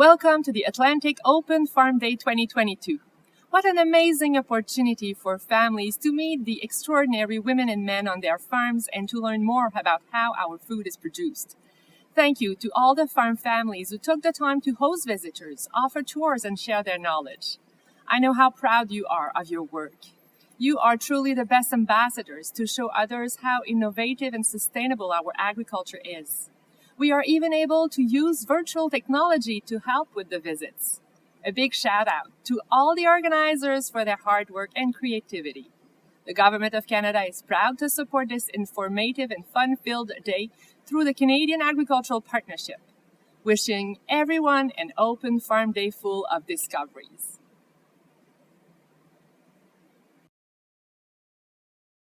Welcome to the Atlantic Open Farm Day 2022. What an amazing opportunity for families to meet the extraordinary women and men on their farms and to learn more about how our food is produced. Thank you to all the farm families who took the time to host visitors, offer tours, and share their knowledge. I know how proud you are of your work. You are truly the best ambassadors to show others how innovative and sustainable our agriculture is. We are even able to use virtual technology to help with the visits. A big shout out to all the organizers for their hard work and creativity. The Government of Canada is proud to support this informative and fun-filled day through the Canadian Agricultural Partnership. Wishing everyone an open farm day full of discoveries.